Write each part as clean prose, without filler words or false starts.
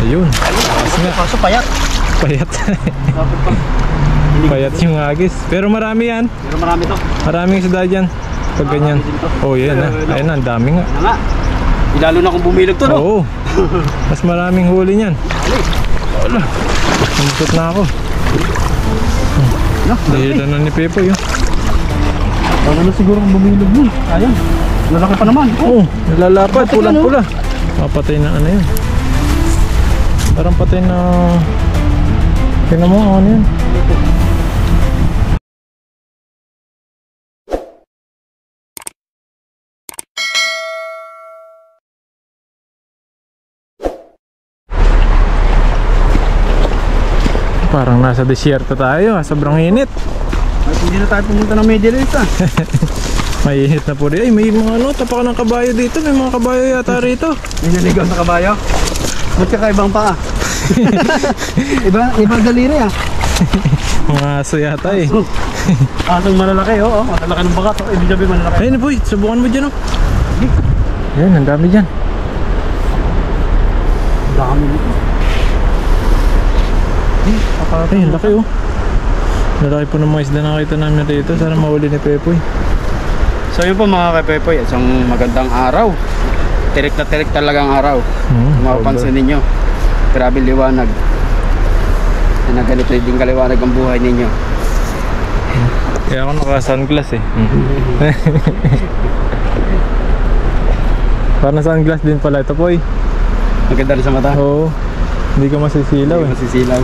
Ayun. Lakas nga. Kaso payat. Payat. Payat yung agis. Pero marami yan. Pero marami to. Maraming isda dyan. Pag ganyan. Oh, yan na. Ayun na, ang dami nga. Ano nga. Lalo na kung bumilog to, no? Oo. Mas maraming huli niyan. Wala. Namusot na ako. Dahil na ni Pepo yun. Wala na siguro kung bumilog nun. Ayan. Lalaki pa naman. Oo. Nalalapad. Pulang-pula. Patay na ano yun. Parang patay na... Tingnan mo ano yun. Parang nasa desierto tayo, sobrang init. Ay, hindi na tayo pumunta ng Middle East, ah. May init na po rin. Ay, may mga ano, tapakan ng kabayo dito. May mga kabayo yata rito. May naligaw na kabayo? Ba't kakaibang pa, ah? Ibang daliri, ah. Mga aso yata eh. Asong malalaki, oo. Malalaki ng bakat. Ibig sabihin malalaki. Ayun po, subukan mo dyan, oh. Ayun, ang dami dyan. Dami nito. Ay, laki oh. Lalaki po ng mga isda na nakita namin dito. Sana mahuli ni Pepoy. So yun po mga ka-Pepoy, isang magandang araw. Tirik na tirik talagang araw. Kung mapapansin ninyo, grabe liwanag. Na ganito din kaliwanag ang buhay ninyo. Kaya ako naka-sunglass eh. Parang sunglass din pala ito po eh. Maganda rin sa mata. Oo. Hindi ka masisilaw eh. Masisilaw.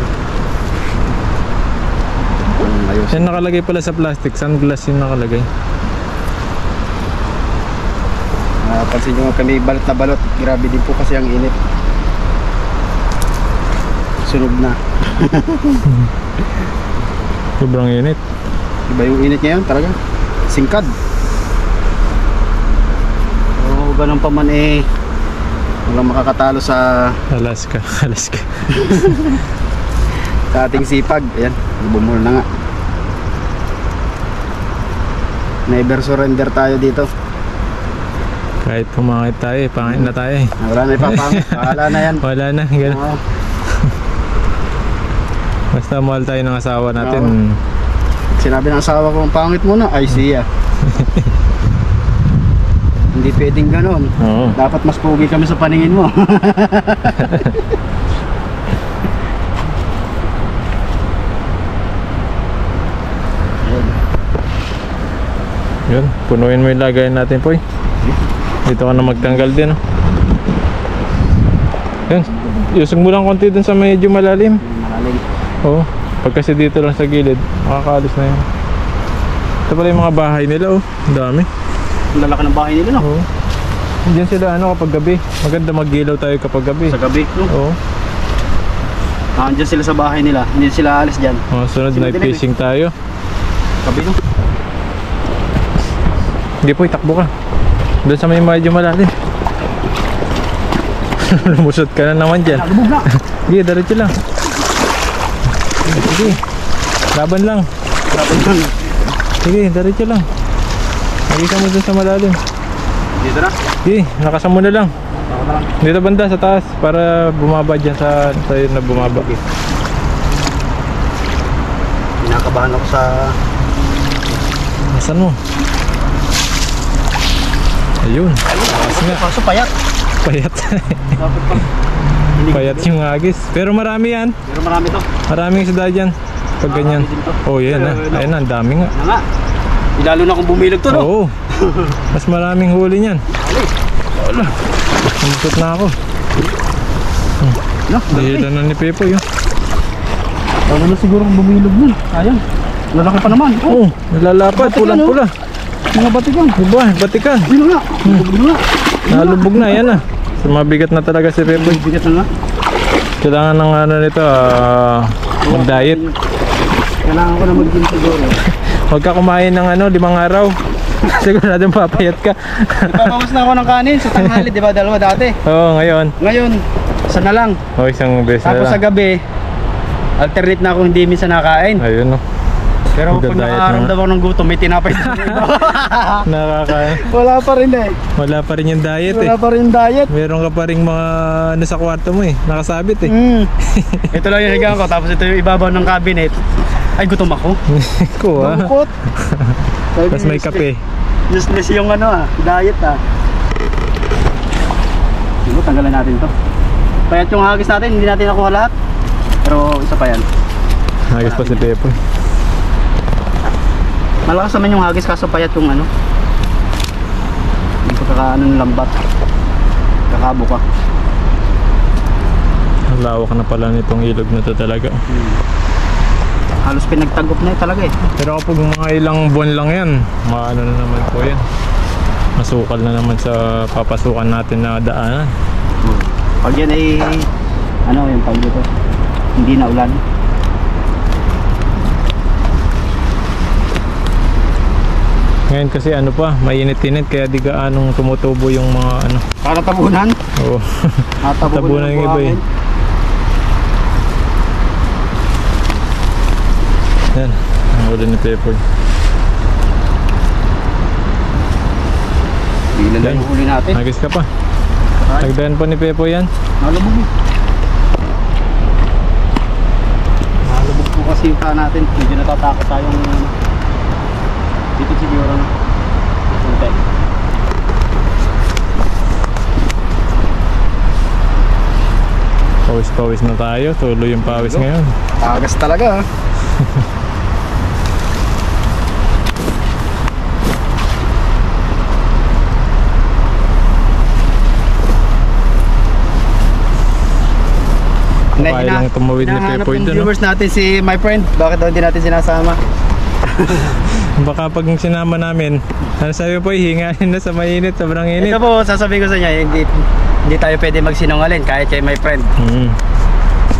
Ayos. Yan nakalagay pala sa plastic. Sunglass yung nakalagay. Pansin nyo kami balot na balot. Grabe din po kasi ang init. Sunog na. Sobrang init. Iba yung init ngayon talaga. Singkad. Oo, ganun pa man eh. Walang makakatalo sa Alaska. Alaska. sa ating sipag. Ayan, bumul na nga. Never surrender tayo dito. Kahit pumangit tayo eh, pangit na tayo eh. Wala na ipapangit. Wala na yan. Wala na, gano'n. Oo. Basta mahal tayo ng asawa natin. Sinabi ng asawa ko, pangit mo na, ay siya. Hindi pwedeng ganon. Oo. Dapat mas pogi kami sa paningin mo. Yun, punuin mo yung lagayan natin po eh. Dito ka na magtanggal din oh. Yun, usog mo lang konti dun sa medyo malalim. Malalim. Oo, pag kasi dito lang sa gilid, makakaalis na yun. Ito pala yung mga bahay nila oh, ang dami. Ang lalaki ng bahay nila, no? Oo. Diyan sila ano kapag gabi. Maganda maggilaw tayo kapag gabi. Sa gabi, no? Oo. Andyan sila sa bahay nila. Hindi sila alis dyan. Sunod night fishing tayo. Gabi, no? Hindi po, itakbo ka. Doon sa may medyo malalim. Lumusot ka na naman dyan. Nagubog na. Sige, diretso lang. Sige, laban lang. Laban lang. Sige, diretso lang. Lagi ka mo dun sa malalim. Dito na. Sige, nakasan mo na lang. Ako na lang. Dito banda sa taas para bumaba dyan sa sa'yo na bumaba. Kinakabahan ako sa... Asan mo? Ayun. Lakas nga. Kaso payat. Payat. Dapat pa. Payat yung agis. Pero marami yan. Pero marami to. Maraming isda dyan. Pag ganyan. Oh, yan na. Ayun na, ang dami nga. Ano nga. Lalo na kung bumilog to, no? Oo. Mas maraming huli niyan. Wala. Namusot na ako. No? Dahil na ni Pepo yun. Wala na siguro kung bumilog nun. Ayan. Lalaki pa naman. Oo. Nalalapad. Pulang-pula. Mga batikan. Diba? Batikan. Dino nga. Lubog na. Nalubog na. Yan na. Sumabigat na talaga si Pepo. Bigat na nga. Kailangan ng ano nito, mag-diet. Kailangan ko na mag-gym siguro. Huwag ka kumain ng 5 araw. Siguradong papayat ka. Ipapawas na ako ng kanin sa tanghali, di ba? Dalawa dati. Oo, ngayon. Ngayon, isa na lang. Oo, isang beses na Tapos sa lang. gabi, alternate na ako hindi minsan nakain. Ayun o. Pero pag Nagda-diet nakaramdam ako ng gutom, may tinapay sa iba. Nakakain. Wala pa rin eh. Wala pa rin yung diet Wala eh. pa rin diet. Meron ka pa rin mga ano sa kwarto mo eh. Nakasabit eh. Ito lang yung higaan ko, tapos ito yung ibabaw ng cabinet. Ay, gutom ako. Kuha. Lungkot. Tapos may kape. Useless yung ano diet Diba, tanggalan natin to. Payat yung hagis natin, hindi natin nakuha lahat. Pero isa pa yan. Hagis pa si Pepo. Malakas naman yung hagis kaso payat yung ano. Hindi ko kakaano ng lambat. Kakabo ka. Ang lawak na pala nitong ilog na to talaga. Halos pinagtagop na talaga eh. Pero kapag mga ilang buwan lang yan, maano na naman po yan. Masukal na naman sa papasukan natin na daanan. Pag yan ay ano yung pag dito, hindi na ulan. Ngayon kasi ano pa, mainit-init kaya di gaanong tumutubo yung mga ano. Para tabunan. Oo. Tabunan yung iba eh. Yan, ang ulo ni Pepoy. Bilan lang yung huli natin. Nagis ka pa. Nagdayan pa ni Pepoy yan. Nalubog eh. Nalubog po kasi yung paa natin. Medyo natatakot tayong dito siguro na. Punta. Pawis-pawis na tayo. Tuloy yung pawis ngayon. Tagas talaga Kaya lang tumawid ni Pepoy doon. Viewers natin si my friend. Bakit daw hindi natin sinasama? Baka pag sinama namin, ano sabi po, hingahin na sa mainit, sobrang init. Ito po, sasabihin ko sa niya, hindi tayo pwede magsinungaling kahit kay my friend.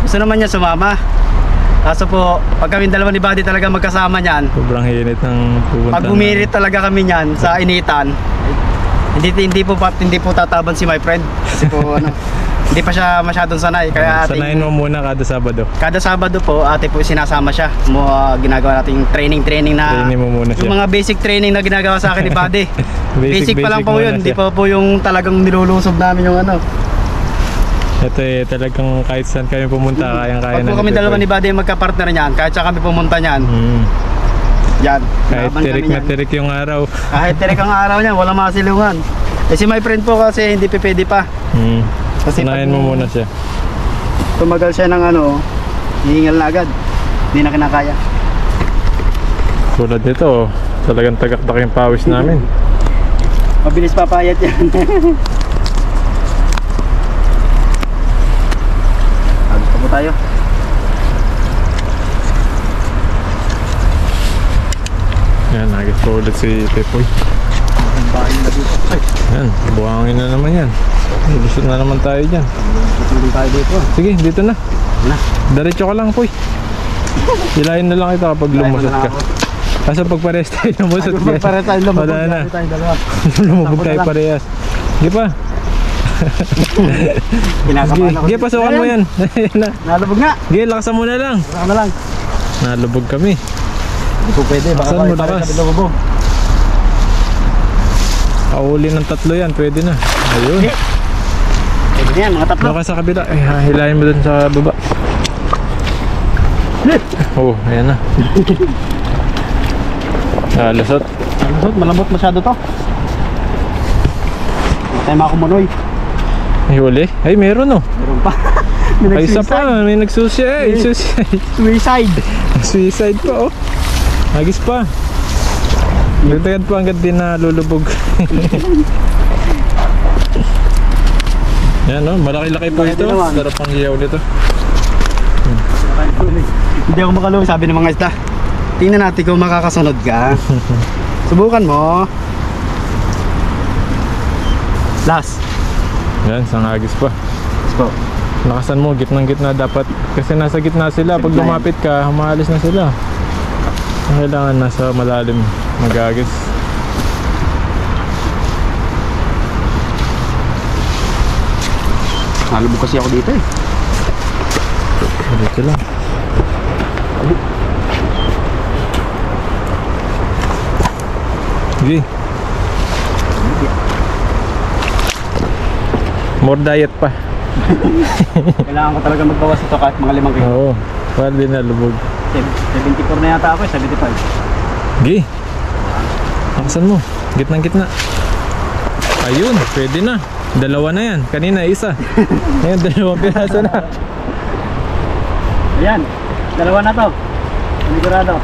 Gusto naman niya sumama. Kaso po, pag kami dalawa ni Buddy talaga magkasama niyan, sobrang init ng pupunta. pag umirit talaga kami niyan sa initan, hindi po tataban si my friend. Kasi po ano, hindi pa siya masyadong sanay. Kaya sanayin mo muna kada Sabado. Kada Sabado po, ate po sinasama siya. Ginagawa nating training na. Training mo muna siya. Yung mga basic training na ginagawa sa akin ni Buddy. basic pa lang po yun. Hindi pa po yung talagang nilulusob namin yung ano. Ito eh, talagang kahit saan kami pumunta, kayang-kaya na. Pag po kami dalawa ni Buddy magka-partner niyan, kahit saan kami pumunta niyan. Yan. Kahit tirik na tirik yung araw. Kahit tirik ang araw niyan, walang masilungan. Eh si my friend po kasi hindi pwede pa. Kasi sanayin mo muna siya. Tumagal siya ng ano, hihingal na agad. Hindi na kinakaya. Tulad nito, talagang tagaktak yung pawis namin. Mabilis papayat yan. Agos pa po tayo. Yan, nagit po ulit si Pepoy. Yan, buhangin na naman yan. Lusot na naman tayo dyan. Lusot tayo dito. Sige, dito na. Diretso ka lang, Poy. Hilahin na lang kita kapag lumusot ka. Kaso pag parehas tayo lumusot ka, pag parehas tayo lumusot, wala na. Lumubog tayo parehas. Sige pa. Sige, pasukan mo yan. Nalubog nga. Sige, lakasan mo na lang. Lakasan na lang. Nalubog kami. Hindi po pwede, baka saan mo lakas? lumubog. Kauli ng 3 yan, pwede na. Ayun. Pwede yan, mga 3. Baka sa kabila, hilahin mo dun sa baba. Oh, ayan na. Lusot. Lusot, malambot masyado to. Hindi tayo makumunoy. May huli? Ay, meron oh. Meron pa. Ay, isa pa, may nagsuicide. Suicide. Suicide pa oh. Nagis pa. Nagtagad pa hanggang din na lulubog. Yan oh, malaki-laki po ito. Sarap ang hiyaw nito. Hindi ako makaluwi, sabi ng mga isda. Tingnan natin kung makakasunod ka. Subukan mo. Last. Yan, sangagis pa. Let's go. Lakasan mo, gitnang-gitna dapat. Kasi nasa gitna sila. Pag lumapit ka, humaalis na sila. Kailangan nasa malalim magagis. Nalubog kasi ako dito eh. Dito lang. Sige. More diet pa. Kailangan ko talaga magbawas ito kahit mga 5 kilo. Oo. Para din nalubog. 74 na yata ako, 75. Sige. Akasan mo. Gitnang-gitna. Ayun, pwede na. Dalawa na yan. Kanina isa. Ngayon 2 piraso na. Ayan, 2 na to. Sigurado.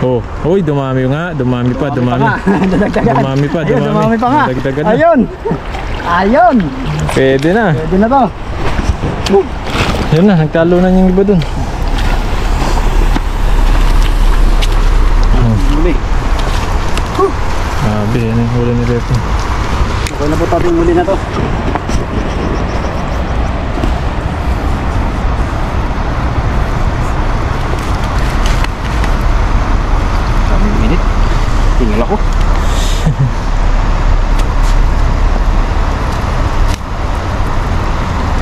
Oh, uy, dumami nga. Dumami pa. Dumami pa. Ayun, dumami pa nga. Dagdagan na. Ayun. Ayun. Pwede na. Pwede na to. Yun na, nagtalo na yung iba dun. Huli. Sabi, yan yung huli ni Repo. Okay na po tayo yung huli na to. Kaming minute. Tinggal ako.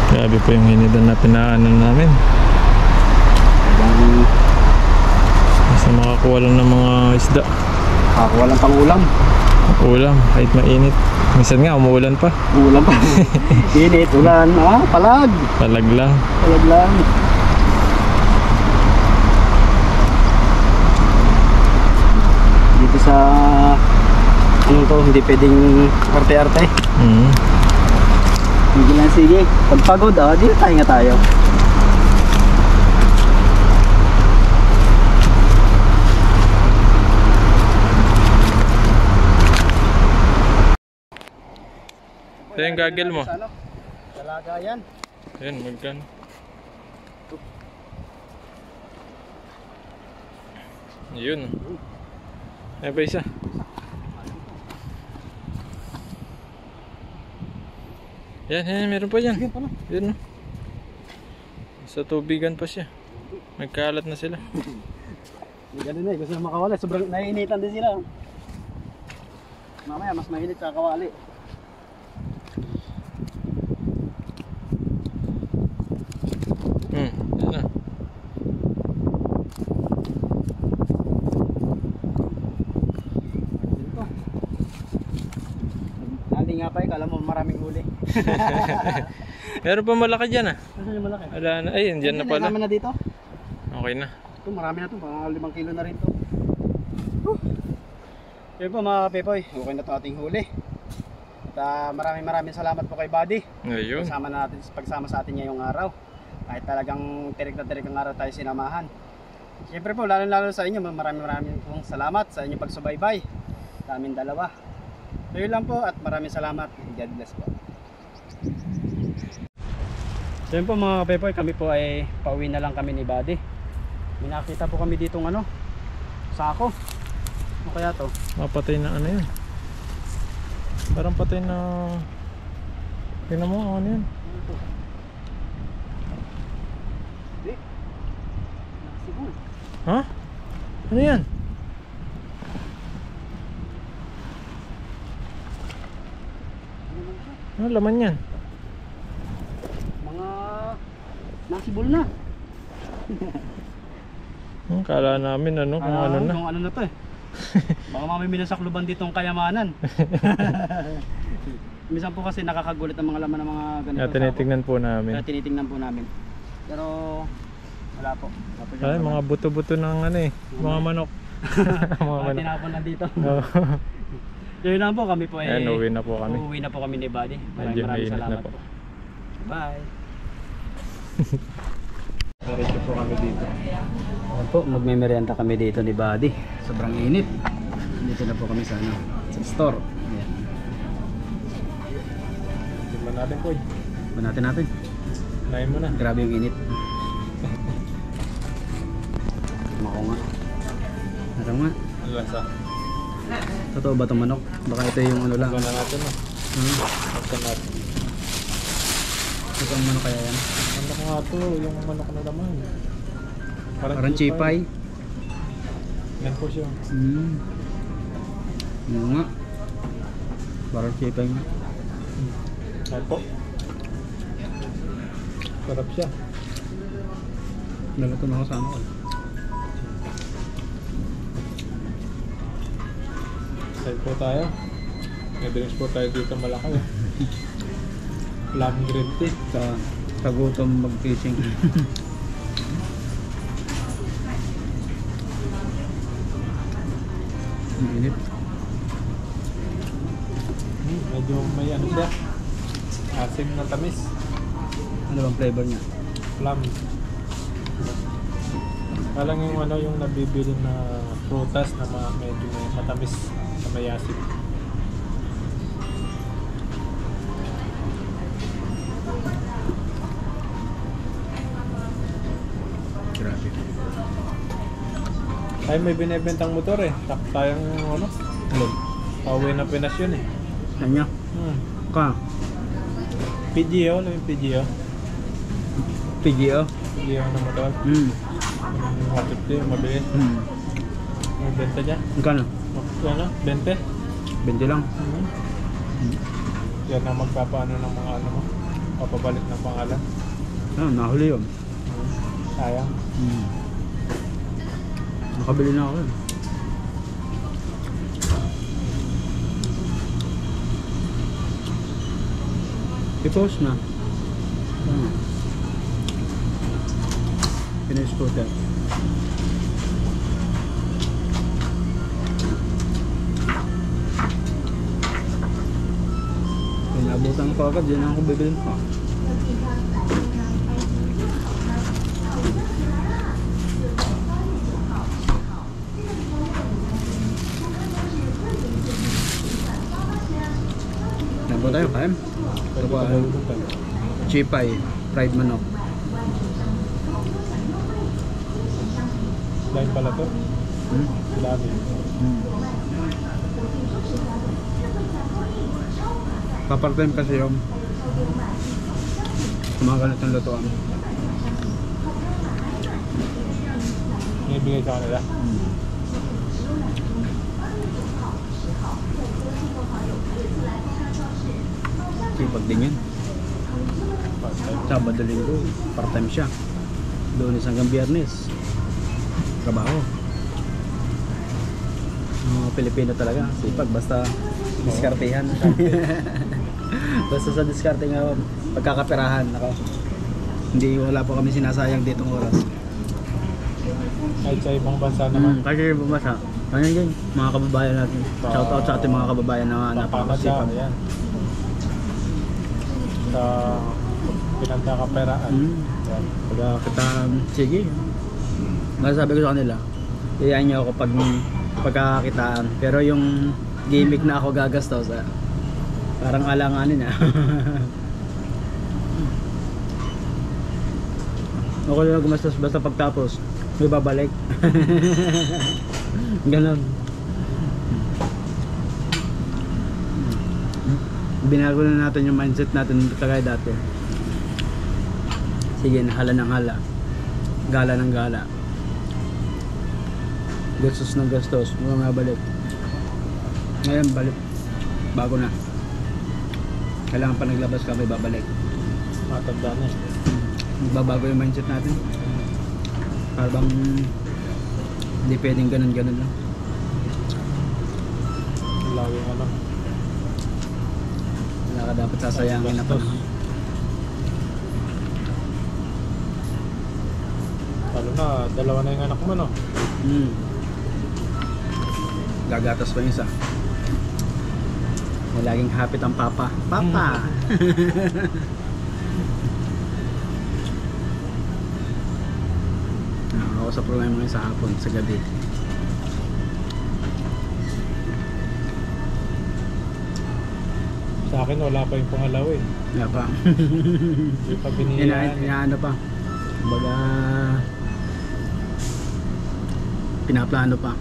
Grabe po yung hinidan na pinaanan namin. Basta makakuha lang ng mga isda. Ako walang pang ulam. Ulam, kahit mainit. Minsan nga, umuulan pa. Ulam pa. Init, ulan. Ah, palag. Palag lang. Palag lang. Dito sa ano to, hindi pwedeng arte-arte. Sige lang, sige. Pag pagod, dito tayo nga tayo. Ito yung gagel mo. Ano? Talaga yan. Ayan, magkano. Yun. Ayan pa isa. Yan, meron pa yan. Yan, no. Sa tubigan pa siya. Nagkalat na sila. Ganun na, gusto na makawali. Sobrang naiinitan din sila. Mamaya, mas mainit sa kawali. Yan na. Nali nga pa, kala mo maraming huli. Meron pa malaki dyan ah. Saan yung malaki? Wala na. Ayun, dyan na pala. Naman na dito. Okay na. Ito, marami na ito. Mga 5 kilo na rin ito. Yun po mga pepoy, okay na ito ating huli. At maraming salamat po kay Buddy. Ayun. Pagsama sa atin ngayong araw. Kahit talagang tirik na tirik ang araw tayo sinamahan. Siyempre po, lalo sa inyo, maraming pong salamat sa inyong pagsubaybay. Sa aming dalawa. So yun lang po at maraming salamat. God bless po. So yun po mga pepoy, kami po ay pauwi na lang kami ni Buddy. May nakita po kami ditong sako. Ano kaya to? Mapatay na ano yun. Parang patay na. Tingnan mo ano yun. Hindi. Nakasibol. Ha? Ano yan? Ano laman yan? Mga nasibol na. Kala namin ano kung ano na. Kung ano na to eh. Baka mamay minasakluban ditong kayamanan. Minsan po kasi nakakagulit ang mga laman ng mga ganito. Kaya tinitingnan po namin. Kaya tinitingnan po namin. Pero wala po. Ay, mga buto-buto ng ano eh. Mga manok. Mga manok. Tinapon na dito. Oh. Yun lang po, kami po Ayan, uwi na po kami. Uuwi na po kami ni Buddy. Medyo Maraming mainit na salamat po. Bye. Diretso po kami dito. Ayan po, magme-merienda kami dito ni Buddy. Sobrang init. Dito na po kami sa sa store. Ayan. Tignan natin po. Banatin natin. Nain mo na. Grabe yung init. Mako nga. Ano nga? Ano lasa? Totoo ba itong manok? Baka ito yung ano lang. Tignan natin no. Tignan natin. Ito ang manok kaya yan? Ano nga to? Yung manok na laman. Parang chipay. Yan po siya. Ano nga? Parang chipay nga. Yan po. Sarap siya. Nalato na ako sa ano. Side po tayo. May drinks po tayo dito malaki. Plum green tea. Sa gutom mag-fishing. Ang init. Medyo may ano siya. Asim na tamis. Ano bang flavor niya? Plum. Parang yung ano yung nabibili na prutas na medyo may matamis na may asim. Grabe. Ay may binibentang motor eh. Tayong ano. Alin? Pauwi na Pinas yun eh. Ano niya? Ka? PGO, ano yung PGO? PGO? PGO na motor. Hmm. Yung hatip din, mabilis. May benta dyan. Magkano? Ano? 20? 20 lang. Yan ang magpapaano ng mga ano mo. Papabalik ng pangalan. Nahuli yun. Sayang. Nakabili na ako yun. I-post na. Finish po tayo. Pinabutan ko agad, yun ang ako bibilin ko. Yan po tayo, kain. Ito po ay chipay, fried manok. Dahil pala to. Dami. Papartime kasi yung mga ganitong lutuan. Ibigay sa kanila. Sipag din yan. Part-time. Sabado linggo, part-time siya. Lunes hanggang Biyernes. Trabaho. Mga Pilipino talaga, sipag basta diskartehan. Basta sa diskarte nga pagkakaperahan ako. Hindi wala po kami sinasayang ditong oras. Kahit sa ibang bansa naman. Kasi bumasa. Ano yun, mga kababayan natin. Shout out sa ating mga kababayan na napakasipag. Ayan. Sa pinagkakaperaan. Yan. Pagka kita, sige. Masasabi ko sa kanila, iyayan niyo ako pag pagkakakitaan. Pero yung gimmick na ako gagastos, parang alanganin ah. Okay lang gumastos basta pagtapos may babalik. Ganon. Binago na natin yung mindset natin kagaya dati. Sige, hala ng hala, gala ng gala, gastos ng gastos, mga balik. Ngayon balik, bago na. Kailangan pa naglabas ka, may babalik. Matanda na eh. Magbabago yung mindset natin. Parang hindi pwedeng ganun-ganun lang. Laging ano. Wala ka dapat sasayangin na Gastos. panahon. Lalo na, dalawa na yung anak mo no? Gagatas pa yung isa. Na laging hapit ang papa. Papa! Ako sa problema ngayon sa hapon, sa gabi. Sa akin wala pa yung pangalaw eh. Wala pa. Hindi pa biniyaan. Inaano pa. Kumbaga pinaplano pa.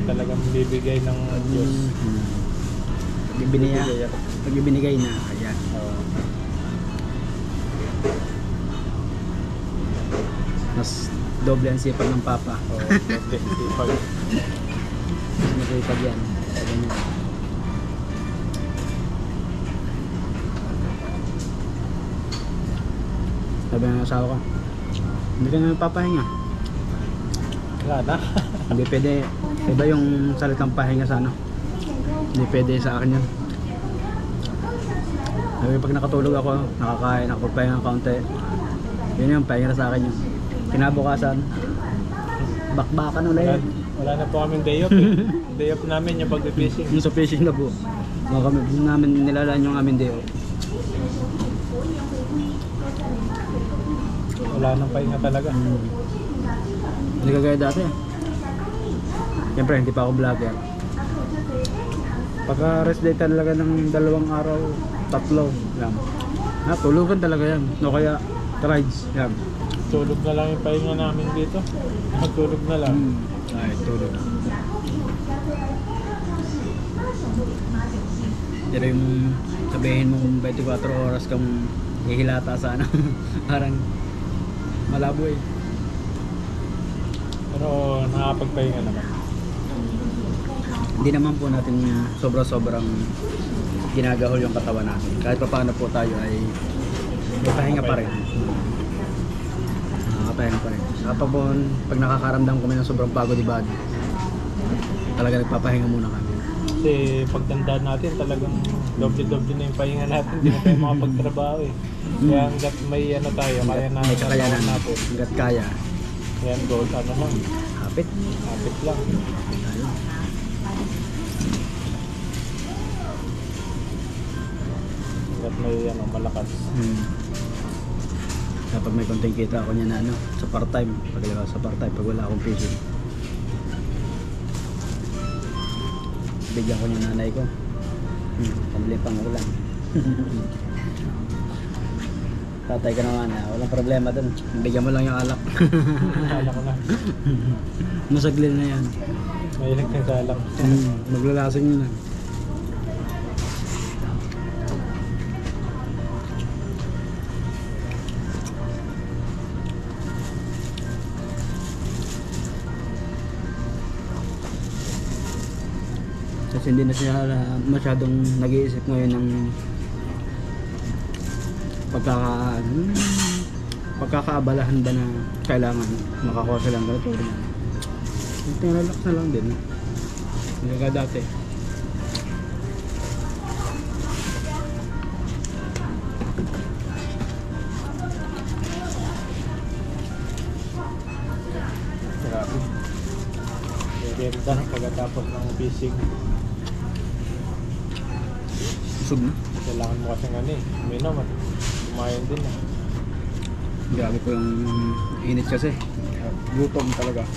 Talagang bibigay ng Diyos. Pag ibinigay na, ayan. Mas doble ang sipag ng papa. Sipag. Mas masipag yan. Ganyan. Sabi ng asawa ko, hindi ka na papahinga. Wala na. Hindi pwede. Iba yung salitang pahinga sa ano. Hindi pwede sa akin yun. Sabi, pag nakatulog ako, nakakain, nakapagpahinga ng kaunti. Yun yung pahinga sa akin yun. Kinabukasan, bakbakan ulit. Wala na po kaming day off eh. Day off namin yung pag-fishing. Yung sa fishing na po. Mga kami namin nilalaan yung aming day off. Wala nang pahinga talaga. Hindi kagaya dati. Siyempre, hindi pa ako vlogger. Pagka rest day talaga ng 2 araw, 3 yan. Tulugan talaga yan. No kaya rides yan. Tulog na lang yung pahinga namin dito. Magtulog na lang. Ay, tulog. Pero yung sabihin mong 24 oras kang ihilata sa ano, parang malabo eh. Pero nakapagpahinga naman. Hindi naman po natin sobra-sobrang ginagahol yung katawan natin. Kahit pa paano po tayo ay may pahinga pa rin. Nakakapahinga pa rin. Kapag pag nakakaramdam kami ng sobrang pagod di body, talaga nagpapahinga muna kami. Kasi pagtanda natin talagang doble-doble na yung pahinga natin. Hindi na tayo makapagtrabaho eh. Kaya hanggat may ano tayo, kaya na may kakayanan natin. hanggat kaya. Kaya goal, ano lang, Hapit. hapit lang. Ayun. Hanggat may ano, malakas. Kapag may konting kita ako niya na ano, sa part-time, pag wala akong fishing. Bigyan ko niya nanay ko. Pambili pang ulam. Tatay ka naman, walang problema dun. Bigyan mo lang yung alak. Alak na. Masaglin na yan. Mahilig kang sa alak. Maglalasing yun lang. Kasi hindi na siya masyadong nag-iisip ngayon ng pagkakaabalahan ba na kailangan makakuha sila ng ganito. Relax na lang din. Hindi ka dati. Grabe. Ganda pagkatapos ng fishing. Busog na. Kailangan mo kasi nga eh. Uminom at kumain din eh. Grabe po yung init kasi. Gutom talaga.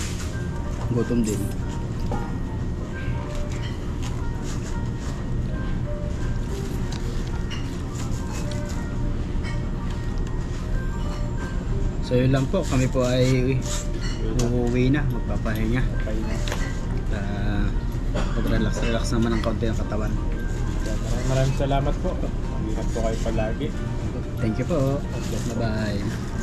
Gutom din. So yun lang po. Kami po ay uuwi na. Magpapahinga. Pahinga. Pag-relax naman ng konti ng katawan. Maraming salamat po. Ingat po kayo palagi. Thank you po. Bye bye.